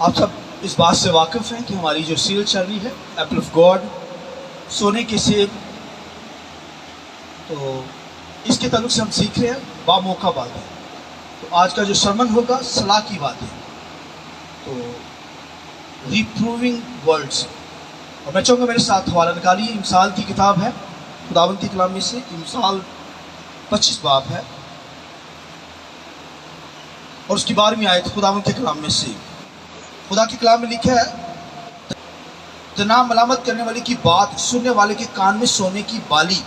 आप सब इस बात से वाकिफ़ हैं कि हमारी जो सीरीज चल रही है एप्पल ऑफ गॉड, सोने के सेब, तो इसके ताल्लुक से हम सीख रहे हैं बामौका बातें। तो आज का जो सरमन होगा सलाह की बातें, तो रिप्रूविंग वर्ड्स। और मैं चाहूँगा मेरे साथ हवाला निकालिए, इमसाल की किताब है खुदावंद के कलाम में से, इमसाल 25 बाब है और उसकी 12वीं आयत खुदावंद के कलाम में से। खुदा के कलाम में लिखा है, तना मलामत करने वाले की बात सुनने वाले के कान में सोने की बाली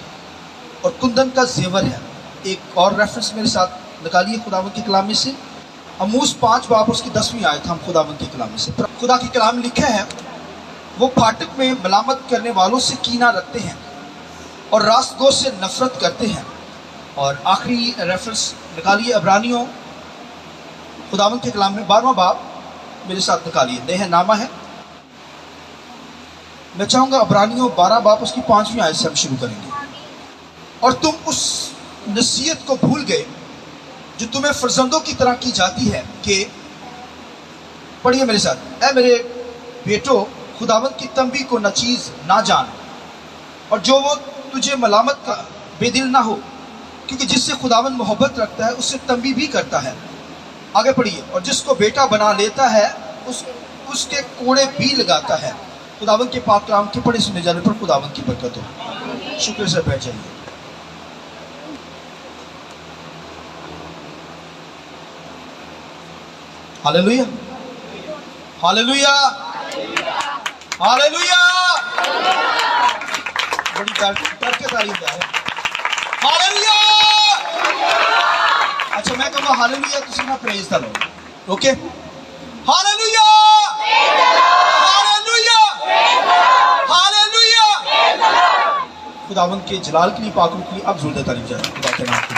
और कुंदन का जेवर है। एक और रेफरेंस मेरे साथ निकालिए खुदावंद के कलाम में से, अमूस 5 बाब उसकी 10वीं आयत हम खुदावंद के कलाम में से। खुदा के कलाम में लिखा है, वो फाटक में मलामत करने वालों से कीना रखते हैं और रास्तगो से नफरत करते हैं। और आखिरी रेफरेंस निकालिए इब्रानियों खुदावंद के कलाम में 12वां बाब मेरे साथ निकालिए, नेह नामा है। मैं चाहूँगा इब्रानियों 12 बाब उसकी 5वीं आयत से हम शुरू करेंगे। और तुम उस नसीहत को भूल गए जो तुम्हें फर्जंदों की तरह की जाती है कि, पढ़िए मेरे साथ, ऐ मेरे बेटो खुदावंद की तंबी को नचीज ना जान, और जो वो तुझे मलामत का बेदिल ना हो, क्योंकि जिससे खुदावंद मोहब्बत रखता है उससे तंबी भी करता है। आगे पढ़िए, और जिसको बेटा बना लेता है उसके कोड़े भी लगाता है। खुदावंद के पाक कलाम के पढ़े सुने जाने पर खुदावंद की बरकत हो। शुक्र से बैठ जाइए। Hallelujah, hallelujah, hallelujah. बड़ी डर के तारीफ है। हालेलुया। अच्छा, मैं कहूँगा हालेलुया, तुसी ना प्रेज दा लो। Okay, hallelujah, hallelujah, hallelujah. खुदावंद के जलाल के लिए, पाक के लिए अब जोरदार तारीफ जाए। खुदा के नाम की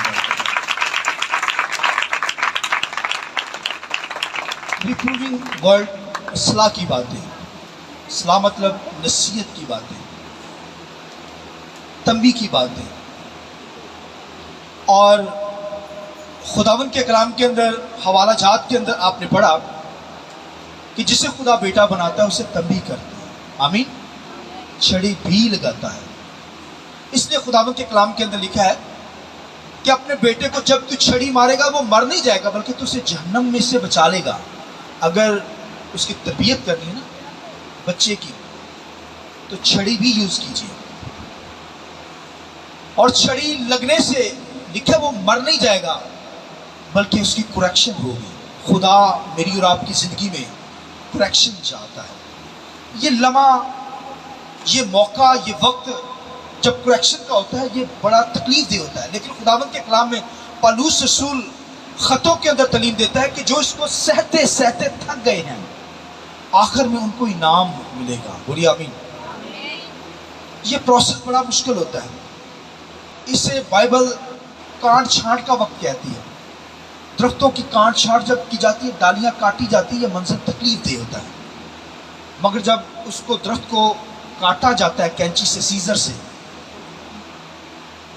रिप्रूविंग वर्ड, सलाह की बातें। सलाह मतलब नसीहत की बातें, तंबी की बातें। और खुदावंद के कलाम के अंदर हवाला जात के अंदर आपने पढ़ा कि जिसे खुदा बेटा बनाता है उसे तंबी करता है, आमीन, छड़ी भी लगाता है। इसलिए खुदावंद के कलाम के अंदर लिखा है कि अपने बेटे को जब तू छड़ी मारेगा वो मर नहीं जाएगा, बल्कि तू उसे जहन्नम में से बचा लेगा। अगर उसकी तरबियत करनी है ना बच्चे की, तो छड़ी भी यूज कीजिए। और छड़ी लगने से लिखा वो मर नहीं जाएगा, बल्कि उसकी कुरेक्शन होगी। खुदा मेरी और आपकी जिंदगी में कुरेक्शन चाहता है। ये लम्हा, ये मौका, ये वक्त जब कुरेक्शन का होता है, ये बड़ा तकलीफ दे होता है। लेकिन खुदावंद के कलाम में पौलुस रसूल खतों के अंदर तालीम देता है कि जो इसको सहते सहते थक गए हैं, आखिर में उनको इनाम मिलेगा। बोलिए आमीन। ये प्रोसेस बड़ा मुश्किल होता है। इसे बाइबल काट छांट का वक्त कहती है। दरख्तों की काट छांट जब की जाती है, डालियां काटी जाती है, ये मंजर तकलीफ दे होता है। मगर जब उसको दरख्त को काटा जाता है कैंची से, सीजर से,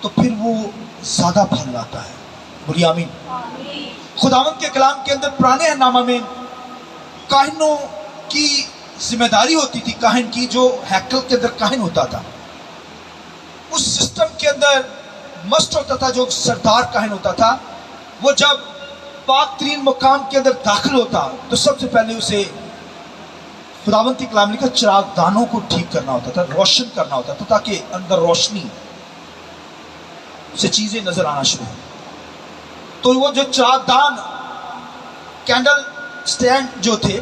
तो फिर वो ज्यादा फल लाता है। बोलिए आमीन। खुदावंद के कलाम के अंदर पुराने नामा में काहिनों की जिम्मेदारी होती थी, काहिन की, जो हैकल के अंदर काहिन होता था। उस सिस्टम के अंदर मस्ट होता था, जो सरदार काहिन होता था, वो जब पाक तरीन मुकाम के अंदर दाखिल होता तो सबसे पहले उसे खुदावंद की कलाम लिखा चिरागदानों को ठीक करना होता था, रोशन करना होता था, ताकि अंदर रोशनी से चीजें नजर आना शुरू हो। तो वो जो चिरागदान, कैंडल स्टैंड जो थे,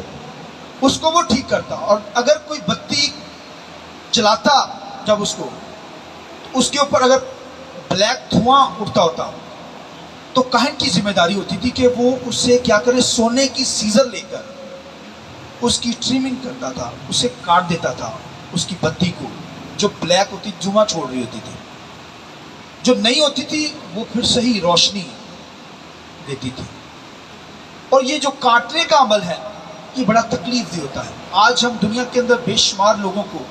उसको वो ठीक करता। और अगर कोई बत्ती जलाता जब उसको, तो उसके ऊपर अगर ब्लैक धुआं उठता होता, तो काहिन की जिम्मेदारी होती थी कि वो उससे क्या करे, सोने की सीजर लेकर उसकी ट्रिमिंग करता था, उसे काट देता था, उसकी बत्ती को, जो ब्लैक होती, धुआं छोड़ रही होती थी। जो नहीं होती थी वो फिर सही रोशनी देती थी। और ये जो काटने का अमल है, ये बड़ा तकलीफ दे होता है। आज हम दुनिया के अंदर बेशुमार लोगों को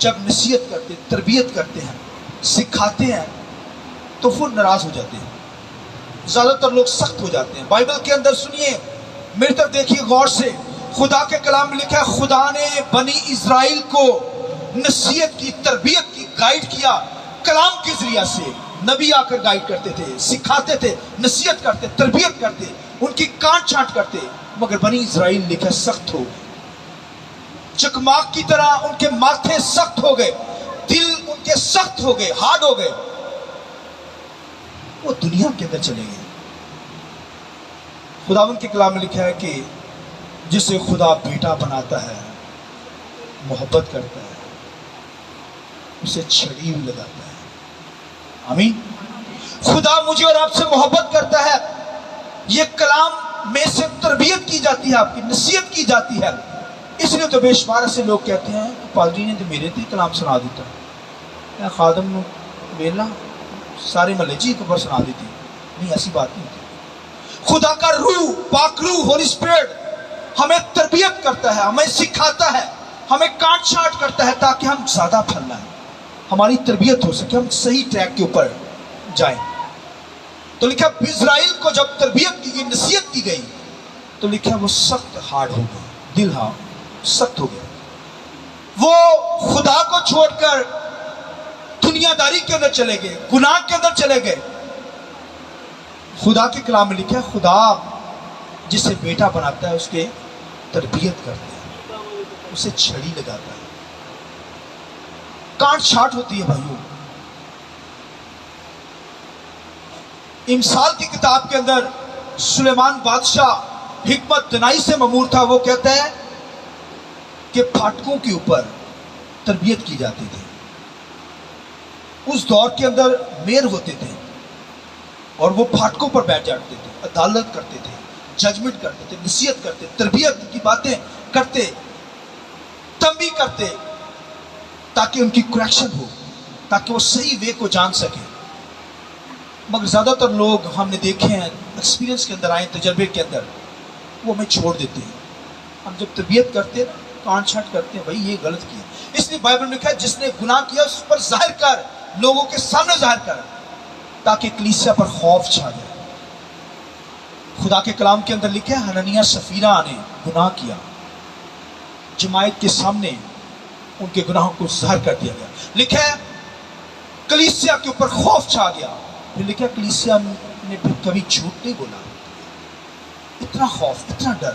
जब नसीहत करते, तरबियत करते हैं, सिखाते हैं, तो वो नाराज हो जाते हैं। ज़्यादातर लोग सख्त हो जाते हैं। बाइबल के अंदर सुनिए, मेरी तरफ देखिए गौर से, خدا کے کلام میں لکھا ہے خدا نے بنی اسرائیل کو نصیحت کی، تربیت کی، گائیڈ کیا کلام کے ذریعہ سے۔ نبی آ کر گائیڈ کرتے تھے، سکھاتے تھے، نصیحت کرتے، تربیت کرتے، ان کی کانٹ چھانٹ کرتے، مگر بنی اسرائیل لکھا سخت ہو گئے، چکماک کی طرح ان کے ماتھے سخت ہو گئے، دل ان کے سخت ہو گئے، ہارڈ ہو گئے، وہ دنیا کے اندر چلے گئے۔ خداوند کے کلام میں لکھا ہے کہ جسے خدا بیٹا بناتا ہے، محبت کرتا ہے، اسے چھڑی بھی لگاتا ہے۔ آمین۔ خدا مجھے اور آپ سے محبت کرتا ہے، یہ کلام میں سے تربیت کی جاتی ہے، آپ کی نصیحت کی جاتی ہے۔ اس لیے تو بے شمار سے لوگ کہتے ہیں پادری نے تو میرے تے کلام سنا دیتا، میں خادم نو ویلا سارے محلے جی خبر سنا دیتی۔ نہیں، ایسی بات نہیں ہوتی۔ خدا کا روح، پاک روح، ہولی اسپرٹ ہمیں تربیت کرتا ہے، ہمیں سکھاتا ہے، ہمیں کانٹ چھانٹ کرتا ہے تاکہ ہم زیادہ پھل لائیں، ہماری تربیت ہو سکے، ہم صحیح ٹریک کے اوپر جائیں۔ تو لکھا اسرائیل کو جب تربیت کی گئی، نصیحت کی گئی، تو لکھا وہ سخت ہارڈ ہو گئے، دل سخت ہو گیا، وہ خدا کو چھوڑ کر دنیا داری کے اندر چلے گئے، گناہ کے اندر چلے گئے۔ خدا کے کلام میں لکھا ہے خدا جسے بیٹا بناتا ہے اس کے تربیت کرتا ہے، اسے چھڑی لگاتا ہے، کانٹ چھانٹ ہوتی ہے بھائیوں۔ امثال کی کتاب کے اندر سلیمان بادشاہ حکمت دنائی سے ممور تھا، وہ کہتا ہے کہ پھاٹکوں کے اوپر تربیت کی جاتی تھی۔ اس دور کے اندر میر ہوتے تھے اور وہ پھاٹکوں پر بیٹھ جاتے تھے، عدالت کرتے تھے، ججمنٹ کرتے تھے، نصیحت کرتے، تربیت کی باتیں کرتے، تنبیہ کرتے، تاکہ ان کی کریکشن ہو، تاکہ وہ صحیح وے کو جان سکیں۔ مگر زیادہ تر لوگ ہم نے دیکھے ہیں، ایکسپیرینس کے اندر آئے، تجربے کے اندر، وہ ہمیں چھوڑ دیتے ہیں۔ ہم جب تربیت کرتے ہیں، کانٹ چھانٹ کرتے ہیں، بھائی یہ غلط کیا۔ اس لیے بائبل میں لکھا ہے جس نے گناہ کیا اس پر ظاہر کر، لوگوں کے سامنے ظاہر کر، تاکہ کلیسیا پر خوف چھا جائے۔ خدا کے کلام کے اندر لکھا ہے حنانیہ سفیرہ نے گناہ کیا، جماعت کے سامنے ان کے گناہوں کو ظاہر کر دیا گیا۔ لکھا ہے کلیسیا کے اوپر خوف چھا گیا، پھر لکھا کلیسیا نے پھر کبھی جھوٹ نہیں بولا۔ اتنا خوف، اتنا ڈر،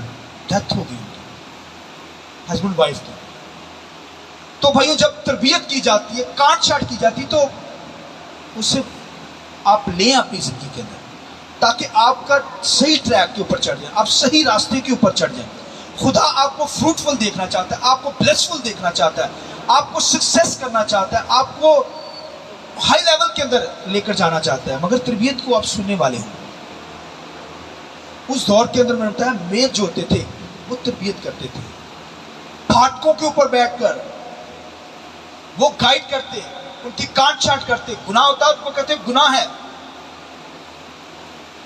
ڈیتھ ہو گئی ان کی، ہسبینڈ وائف کی۔ تو بھائیو جب تربیت کی جاتی ہے، کانٹ چھانٹ کی جاتی ہے، تو اسے آپ لیں اپنی زندگی کے اندر، تاکہ آپ کا صحیح ٹریک کے اوپر چڑھ جائیں، آپ صحیح راستے کے اوپر چڑھ جائیں۔ خدا آپ کو فروٹفل دیکھنا چاہتا ہے، آپ کو بلیسفل دیکھنا چاہتا ہے، آپ کو سکسیس کرنا چاہتا ہے، آپ کو ہائی لیول کے اندر لے کر جانا چاہتا ہے، مگر تربیت کو آپ سننے والے ہیں۔ اس دور کے اندر میں نے بتایا میر جو ہوتے تھے وہ تربیت کرتے تھے، پھاٹکوں کے اوپر بیٹھ کر وہ گائیڈ کرتے، ان کی کانٹ چھانٹ کرتے، گناہ ہوتا ہے اس کو کہتے گناہ ہے،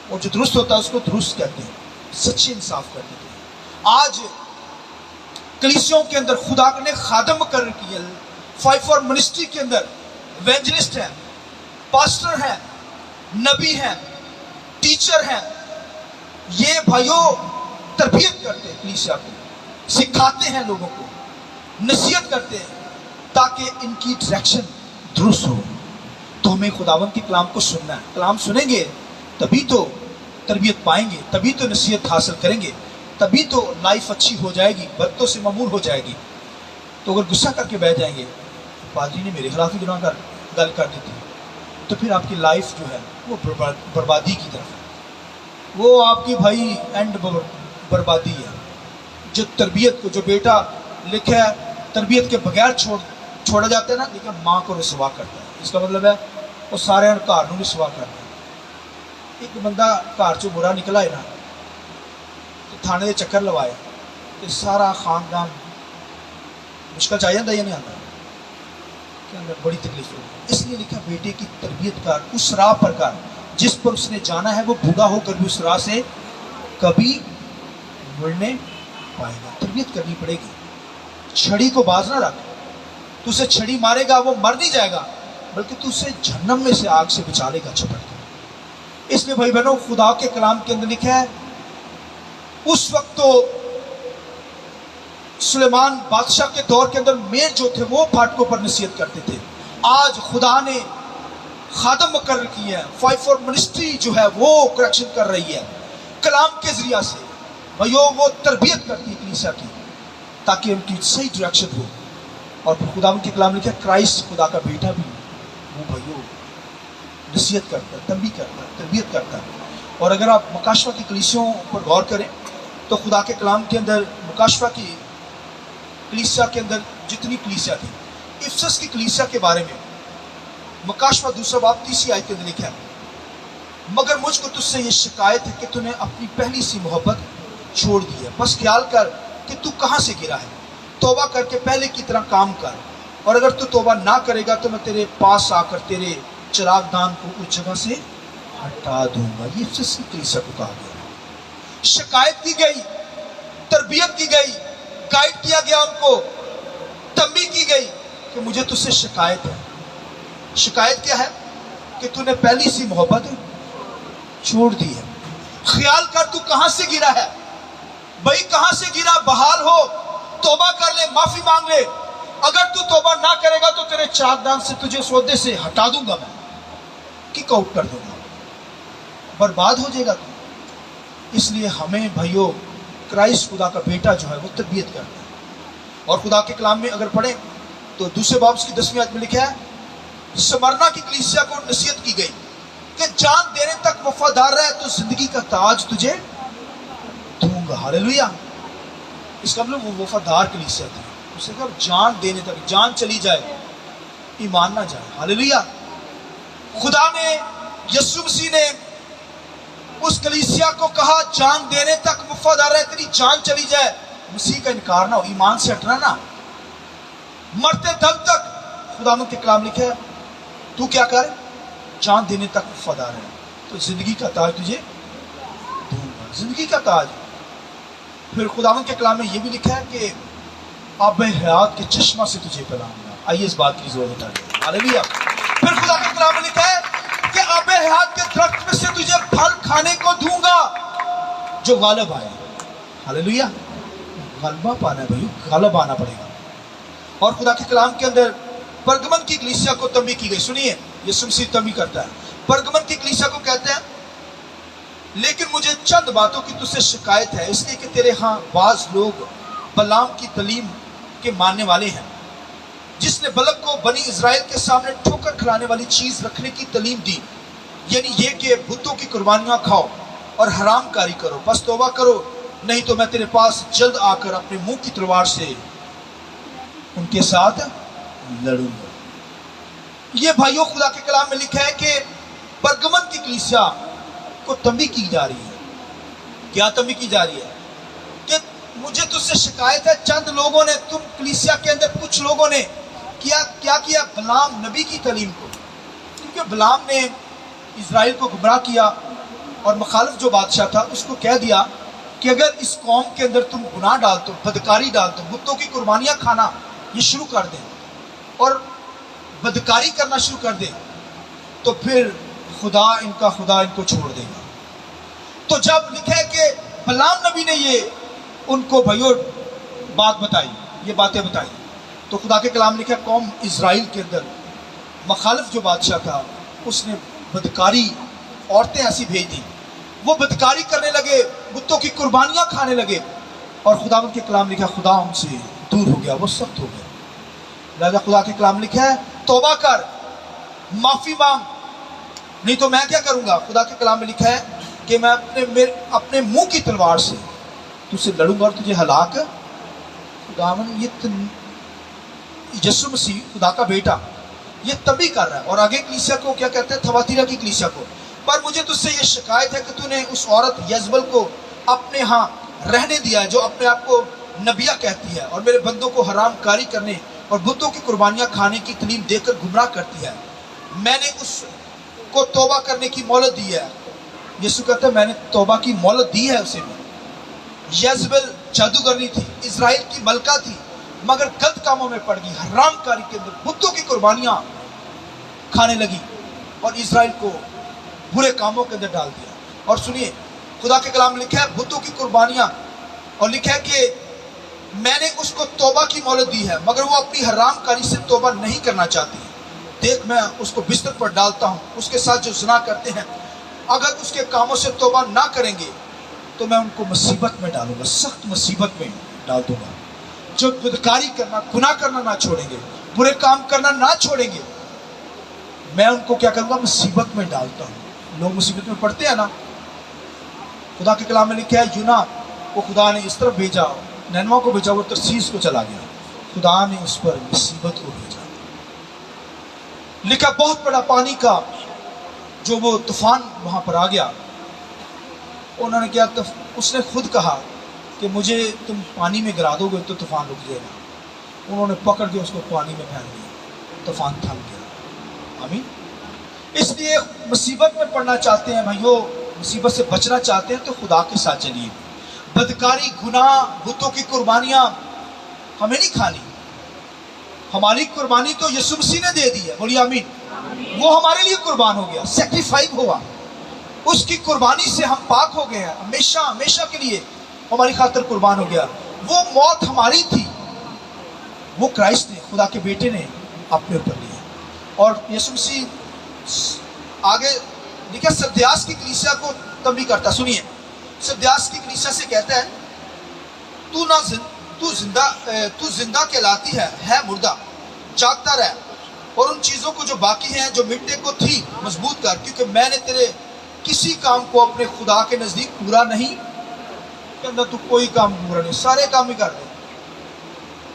اور جو درست ہوتا ہے اس کو درست کہتے ہیں، سچے انصاف کرتے تھے۔ آج کلیسیوں کے اندر خدا نے خادم مقرر کیا، 5 منسٹری کے اندر ایونجلسٹ ہیں، پاسٹر ہیں، نبی ہیں، ٹیچر ہیں، یہ بھائیوں تربیت کرتے ہیں، کلیسیا کو سکھاتے ہیں، لوگوں کو نصیحت کرتے ہیں تاکہ ان کی ڈائریکشن درست ہو۔ تو ہمیں خداوند کے کلام کو سننا ہے، کلام سنیں گے تبھی تو تربیت پائیں گے، تبھی تو نصیحت حاصل کریں گے، تبھی تو لائف اچھی ہو جائے گی، برکتوں سے معمور ہو جائے گی۔ تو اگر غصہ کر کے بیٹھ جائیں گے، پادری نے میرے خلاف ہی گناہ کر گل کر دی تھی، تو پھر آپ کی لائف جو ہے وہ بربادی کی طرف ہے، وہ آپ کی بھائی اینڈ بربادی ہے۔ جو تربیت کو، جو بیٹا لکھا ہے تربیت کے بغیر چھوڑا جاتا ہے نا، لیکن ماں کو رسوا کرتا ہے، اس کا مطلب ہے وہ سارے گھر نو رسوا کرتا ہے۔ ایک بندہ گھر چ برا نکلا ہے نا، تو تھانے دے چکر لوائے تو سارا خاندان مشکل چ آ جاتا یا نہیں آتا، کہ اندر بڑی تکلیف ہوگی۔ اس لیے لکھا بیٹے کی تربیت کر، اس راہ پر کر جس پر اس نے جانا ہے، وہ بوڑھا ہو کر بھی اس راہ سے کبھی مڑنے پائے گا۔ تربیت کرنی پڑے گی، چھڑی کو باز نہ رکھ، تو اسے چھڑی مارے گا وہ مر نہیں جائے گا، بلکہ تو اسے جہنم میں سے آگ سے بچا لے گا چپٹ کر۔ اس لیے بھائی بہنوں خدا کے کلام کے اندر لکھا ہے اس وقت تو सुलेमान बादशाह के दौर के अंदर मेयर जो थे वो फाटकों पर नसीहत करते थे। आज खुदा ने खादम मुकर्रर किए हैं, 5-4 मिनिस्ट्री जो है वो करेक्शन कर रही है कलाम के जरिया से। भाइयों वो तरबियत करती है कलीसिया की ताकि उनकी सही डायरेक्शन हो। और फिर खुदा के कलाम लिखा क्राइस्ट खुदा का बेटा भी वो भाइयों नसीहत करता है, तंबीह करता है, तरबियत करता है। और अगर आप मुकाशवा की कलीसियों पर गौर करें तो खुदा के कलाम के अंदर मुकाशवा की कलीसिया के अंदर जितनी कलीसिया थी, इफसस की कलीसिया के बारे में मुकाशवा 2 बाब 30 आयत के अंदर लिखा है, मगर मुझको तुझसे ये शिकायत है कि तूने अपनी पहली सी मोहब्बत छोड़ दी है। बस ख्याल कर कि तू कहाँ से गिरा है, तौबा करके पहले की तरह काम कर, और अगर तू तौबा ना करेगा तो मैं तेरे पास आकर तेरे चिरागदान को उस जगह से हटा दूंगा। ये इफसस की कलीसिया को कहा गया। शिकायत की गई, तरबियत की गई, गाइड किया गया, उनको तंबीह की गई कि मुझे तुझसे शिकायत है। शिकायत क्या है कि तूने पहली सी मोहब्बत छोड़ दी है। ख्याल कर तू कहां से गिरा है भाई, कहां से गिरा, बहाल हो, तौबा कर ले, माफी मांग ले। अगर तू तौबा ना करेगा तो तेरे चाकदान से तुझे उस ओहदे से हटा दूंगा, मैं किक आउट कर दूंगा, बर्बाद हो जाएगा तू। इसलिए हमें भाइयों क्राइस्ट खुदा का बेटा जो है वो तरबियत करता है। और खुदा के कलाम में अगर पढ़ें तो 2 बाब की 10वीं आयत में लिखा है, स्मरना की कलीसिया को नसीहत की गई कि जान देने तक वफादार रहे तो जिंदगी का ताज तुझे दूंगा। हालेलुया। इसका मतलब वो वफादार कलीसिया थी, उसे कहा जान देने तक, जान चली जाए ईमान ना जाए। हालेलुया। खुदा ने, यीशु मसीह ने उस कलीसिया को कहा जान देने तक वफादार रहे, तेरी जान चली जाए मसीह का इनकार ना हो, ईमान से हटना ना, मरते दम तक। खुदा के कलाम लिखे है तू क्या कर, जान देने तक वफादार है तो जिंदगी का ताज तुझे दूंगा, जिंदगी का ताज। फिर खुदा के कलाम में यह भी लिखा है कि आब हयात के चश्मा से तुझे पिलाऊंगा। आइए इस बात की जरूरत है। हालेलुया। फिर खुदा के कलाम में लिखा है कि आब हयात के दरख्त में से तुझे फल खाने को दूंगा जो गालिब आए। हालेलुया। गलबा पाना है भाई, गालिब आना पड़ेगा। और खुदा के कलाम के अंदर परगमन की कलीसिया को तंबीह की गई। सुनिए, यीशु मसीह तंबीह करता है। परगमन की कलीसिया को कहते हैं, लेकिन मुझे चंद बातों की तुझसे शिकायत है, इसलिए कि तेरे यहाँ बाज लोग बलाम की तलीम के मानने वाले हैं, जिसने बलक को बनी इज़राइल के सामने ठोकर खिलाने वाली चीज रखने की तलीम दी, यानी ये कि बुतों की कुर्बानियां खाओ और हराम कारी करो। बस तौबा करो, नहीं तो मैं तेरे पास जल्द आकर अपने मुंह की तलवार से उनके साथ लड़ूंगा। ये भाइयों खुदा के कलाम में लिखा है कि परगमन की कलीसिया को तंबीह की जा रही है। क्या तंबीह की जा रही है कि मुझे तुझसे शिकायत है, चंद लोगों ने, तुम कलीसिया के अंदर कुछ लोगों ने क्या किया, बलाम नबी की तलीम को, क्योंकि बलाम ने इज़राइल को गुमराह किया और मुखालिफ जो बादशाह था उसको कह दिया कि अगर इस कौम के अंदर तुम गुनाह डाल दो, बदकारी डाल दो, बुतों की कुर्बानियां खाना ये शुरू कर दें और बदकारी करना शुरू कर दें तो फिर खुदा इनको छोड़ देगा। तो जब लिखा है कि बलाम नबी ने ये उनको भाइयों बात बताई, ये बातें बताई, तो खुदा के कलाम लिखा कौम इज़राइल के अंदर मुखालिफ जो बादशाह था उसने बदकारी औरतें ऐसी भेज दी, वो बदकारी करने लगे, बुतों की कुर्बानियां खाने लगे, और खुदा के कलाम लिखा खुदा उनसे दूर हो गया, वो सख्त हो गया। लिहाजा खुदा के कलाम लिखा है तौबा कर, माफी मांग, नहीं तो मैं क्या करूंगा। खुदा के कलाम में लिखा है कि मैं अपने मुंह की तलवार से तुझसे लड़ूंगा और तुझे हलाक। खुदावन ये यीशु मसीह खुदा का बेटा ये तभी कर रहा है। और आगे कलीसिया को क्या कहते हैं, थवातीरा की कलीसिया को, पर मुझे तुझसे ये शिकायत है कि तूने उस औरत यजबल को अपने यहाँ रहने दिया है जो अपने आप को नबिया कहती है और मेरे बंदों को हराम कारी करने और बुतों की कुर्बानियां खाने की तलीम देकर गुमराह करती है। मैंने उसको तौबा करने की मोहलत दी है। यीशु कहता है मैंने तौबा की मोहलत दी है उसे भी। यजबल जादूगरनी थी, इज़राइल की मलका थी, मगर गलत कामों में पड़ गई, हराम कारी के अंदर बुतों की कुर्बानियां खाने लगी और इज़राइल को बुरे कामों के अंदर डाल दिया। और सुनिए खुदा के कलाम में लिखा है बुतों की कुर्बानियां, और लिखा है कि मैंने उसको तौबा की मोहलत दी है, मगर वो अपनी हराम कारी से तौबा नहीं करना चाहती। देख मैं उसको बिस्तर पर डालता हूँ, उसके साथ जो ज़िना करते हैं अगर उसके कामों से तौबा ना करेंगे तो मैं उनको मुसीबत में डालूंगा, सख्त मुसीबत में डाल दूंगा। जो बदकारी करना, गुनाह करना ना छोड़ेंगे, बुरे काम करना ना छोड़ेंगे, मैं उनको क्या करूँगा, मुसीबत में डालता हूँ। लोग मुसीबत में पड़ते हैं ना, खुदा के कलाम में लिखा है यूना को खुदा ने इस तरफ भेजा, नैनवा को भेजा, वो तरसीस को चला गया, खुदा ने उस पर मुसीबत को भेजा। लिखा बहुत बड़ा पानी का जो वो तूफान वहां पर आ गया, उन्होंने क्या, उसने खुद कहा कि मुझे तुम पानी में गिरा दोगे तो तूफान रुक जाएगा। उन्होंने पकड़ के उसको पानी में फेंक दिया, तूफान थम गया। आमीन। इसलिए मुसीबत में पड़ना चाहते हैं भाइयों, मुसीबत से बचना चाहते हैं तो खुदा के साथ चलिए। बदकारी, गुनाह, बुतों की कुर्बानियां हमें नहीं खानी। हमारी कुर्बानी तो यीशु मसीह ने दे दी है, बोलिए आमीन। वो हमारे लिए कुर्बान हो गया, सैक्रिफाइस हुआ, उसकी कुर्बानी से हम पाक हो गए हैं, हमेशा हमेशा के लिए हमारी खातिर कुर्बान हो गया। वो मौत हमारी थी, वो क्राइस्ट ने, खुदा के बेटे ने अपने ऊपर लिया। और यीशु मसीह आगे लिखा सरदियास की कलीसिया को तंबीह करता, सुनिए, सरदियास की कलीसिया से कहता है तू जिंदा कहलाती है मुर्दा, जागता रह और उन चीज़ों को जो बाकी हैं, जो मिटने को थी, मजबूत कर, क्योंकि मैंने तेरे किसी काम को अपने खुदा के नज़दीक पूरा नहीं। कहता तू कोई काम पूरा नहीं, सारे काम ही कर दे,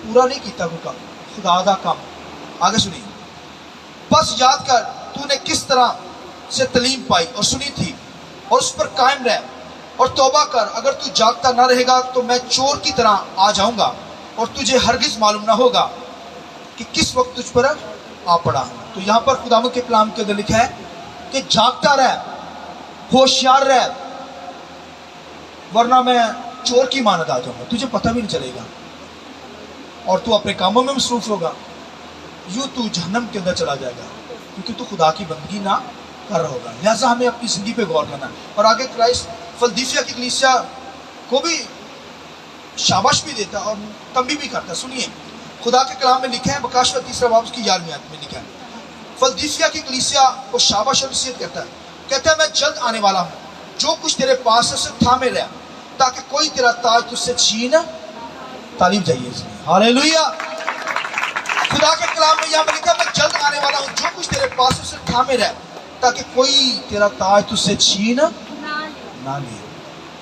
पूरा नहीं किया कोई काम, खुदा का काम। आगे सुनिए, बस याद कर तूने किस तरह से तलीम पाई और सुनी थी, और उस पर कायम रह और तौबा कर। अगर तू जागता ना रहेगा तो मैं चोर की तरह आ जाऊंगा और तुझे हरगिज मालूम ना होगा कि किस वक्त तुझ पर आ पड़ा। तो यहाँ पर खुदावंद के कलाम के अंदर लिखा है कि जागता रह, होशियार रह, वरना मैं चोर की मानद आ जाऊंगा, तुझे पता भी नहीं चलेगा और तू अपने कामों में मसरूफ होगा। यूं तू जहन्नम के अंदर चला जाएगा क्योंकि तू खुदा की बंदगी ना कर रहा होगा। लिहाजा हमें अपनी जिंदगी पे गौर करना। और आगे क्राइस्ट फिलदिल्फिया की कलीसिया को भी शाबाश भी देता और तंबीह भी करता। सुनिए, खुदा के कलाम में लिखा है, बकाशवा 3 बाब की 11वीं आयत में लिखा है, फिलदिल्फिया की कलीसिया को शाबाश और नसीहत करता है। कहता है मैं जल्द आने वाला हूँ, जो कुछ तेरे पास है उसे थामे रह, ताकि कोई तेरा ताज तुझसे छीन। तालीम चाहिए इसमें, हालेलुया। खुदा के कलाम में यहाँ पर लिखा है मैं जल्द आने वाला हूँ, जो कुछ तेरे पास है उसे थामे रह, ताकि कोई तेरा ताज तुझसे छीन ना ले।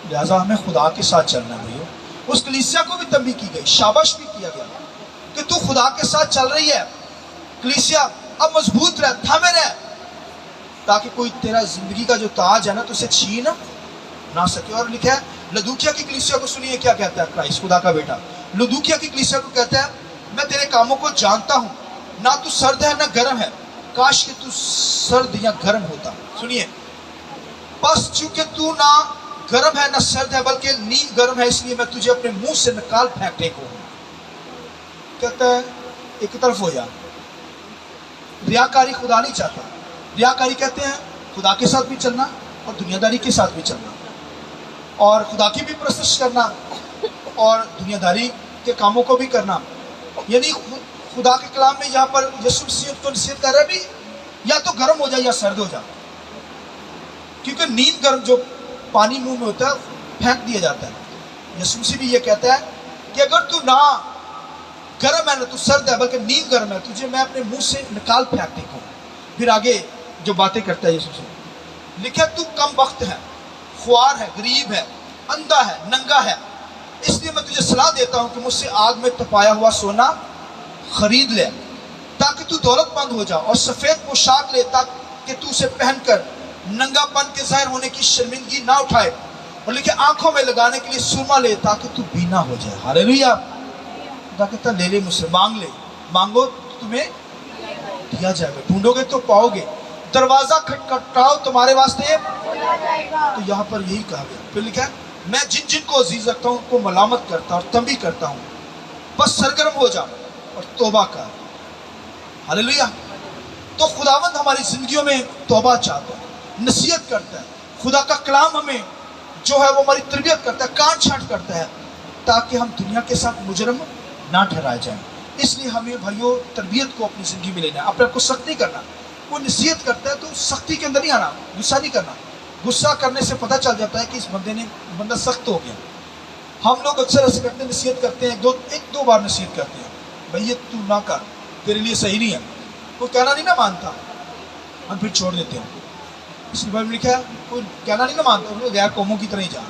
लिहाजा हमें खुदा के साथ चलना है भैया। उस कलीसिया को भी तंबीह की गई, शाबाश भी किया गया कि तू खुदा के साथ चल रही है कलीसिया, अब मजबूत रह, थामे रह, ताकि कोई तेरा जिंदगी का जो ताज है ना तुझसे छीन ना सके। और लिखा है लदूकिया की कलीसिया को, सुनिए क्या कहता है क्राइस्ट, खुदा का बेटा, लदूकिया की कलीसिया को कहता है मैं तेरे कामों को जानता हूँ, ना तू सर्द है ना गर्म है, काश कि तू सर्द या गर्म होता। सुनिए, बस चूंकि तू ना गर्म है ना सर्द है बल्कि नीम गर्म है, इसलिए मैं तुझे अपने मुंह से निकाल फेंकने को हूं। कहता है एक तरफ हो जा। रियाकारी खुदा नहीं चाहता। रियाकारी कहते हैं खुदा के साथ भी चलना और दुनियादारी के साथ भी चलना, और खुदा की भी प्रशंसा करना और दुनियादारी के कामों को भी करना। यानी खुदा के कलाम में यहाँ पर यीशु मसीह को नसीहत कर रहा है भी, या तो गर्म हो जाए या सर्द हो जाए, क्योंकि नीम गर्म जो पानी मुंह में होता है फेंक दिया जाता है। यीशु मसीह भी ये कहता है कि अगर तू ना गर्म है ना तू सर्द है बल्कि नीम गर्म है, तुझे मैं अपने मुंह से निकाल फेंकने को। फिर आगे जो बातें करता है यीशु मसीह, लिखा तू कम वक्त है, ख्वार है, गरीब है, अंधा है, नंगा है, इसलिए मैं तुझे सलाह देता हूं कि मुझसे आग में तपाया हुआ सोना खरीद ले, ताकि तू दौलतमंद हो जा, और सफेद पोशाक ले ताकि तू उसे पहनकर नंगापन के जाहिर होने की शर्मिंदगी ना उठाए, और लिखे आंखों में लगाने के लिए सुरमा ले ताकि तू बीना हो जाए। हालेलुया। खुदा कहता ले ले मुझसे, मांग ले, मांगो तो तुम्हें दिया जाएगा, ढूंढोगे तो पाओगे, दरवाजा खटखटाओ तुम्हारे वास्ते खोला जाएगा। तो यहाँ पर यही कहा गया। फिर लिखा है मैं जिन जिन को अजीज रखता हूँ उनको मलामत करता और तंबीह करता हूँ, बस सरगर्म हो जा और तौबा कर। हालेलुया। तो खुदावंद हमारी जिंदगियों में तौबा चाहता है, नसीहत करता है। खुदा का कलाम हमें जो है वो हमारी तरबियत करता है, काट छांट करता है, ताकि हम दुनिया के साथ मुजरम ना ठहराए जाएं। इसलिए हमें भाइयों तरबियत को अपनी ज़िंदगी में लेना है, अपने आप को सख्त नहीं करना। कोई नसीहत करता है तो सख्ती के अंदर नहीं आना, गुस्सा नहीं करना। गुस्सा करने से पता चल जाता है कि इस बंदा सख्त हो गया। हम लोग अक्सर ऐसे करते हैं, नसीहत करते हैं, एक दो बार नसीहत करते हैं, भाई ये तू ना कर, तेरे लिए सही नहीं है, वो कहना नहीं ना मानता, हम फिर छोड़ देते हैं। इसलिए बाइबल में लिखा है कोई कहना नहीं ना मानता, उन्हें गैर कौमों की तरह ही जा।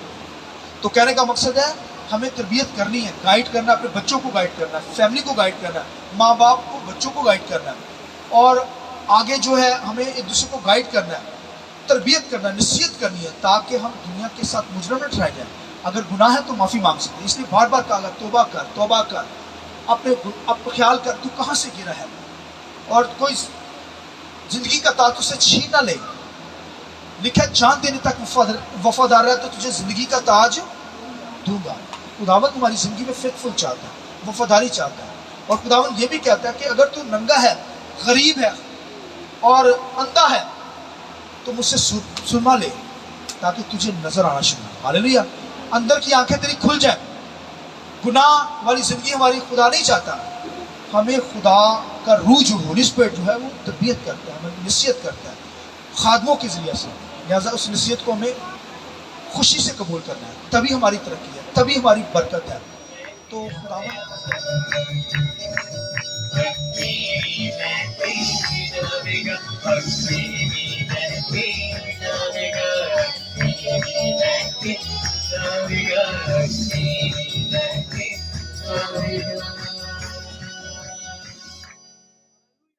तो कहने का मकसद है हमें तरबियत करनी है, गाइड करना, अपने बच्चों को गाइड करना है, फैमिली को गाइड करना है, माँ बाप को बच्चों को गाइड करना है, और आगे जो है हमें एक दूसरे को गाइड करना है, तरबियत करना है, नसीहत करनी है, ताकि हम दुनिया के साथ मुजरम न ठहराए जाए। अगर गुनाह है तो माफ़ी मांग सकते हैं। इसलिए बार बार कहा तौबा कर, तौबा कर, अपने ख्याल कर तू कहाँ से गिरा है, और कोई जिंदगी का ताज तुझसे छीन ना ले। लिखा है जान देने तक वफादार है तो तुझे जिंदगी का ताज दूंगा। खुदावंद हमारी जिंदगी में फेथफुल चाहता है, वफादारी चाहता है। और खुदावंद ये भी कहता है कि अगर तू नंगा है, गरीब है और अंधा है तो मुझसे सुरमा ले ताकि तुझे नजर आना शुरू हो। हालेलुया। अंदर की आंखें तेरी खुल जाए। गुनाह वाली जिंदगी हमारी खुदा नहीं चाहता। हमें खुदा का रूह जो होली स्पिरिट जो है वो तरबियत करता है, हमें नसीहत करता है खादमों के जरिए से। लिहाजा उस नसीहत को हमें खुशी से कबूल करना है, तभी हमारी तरक्की है, तभी हमारी बरकत है। तो खुदा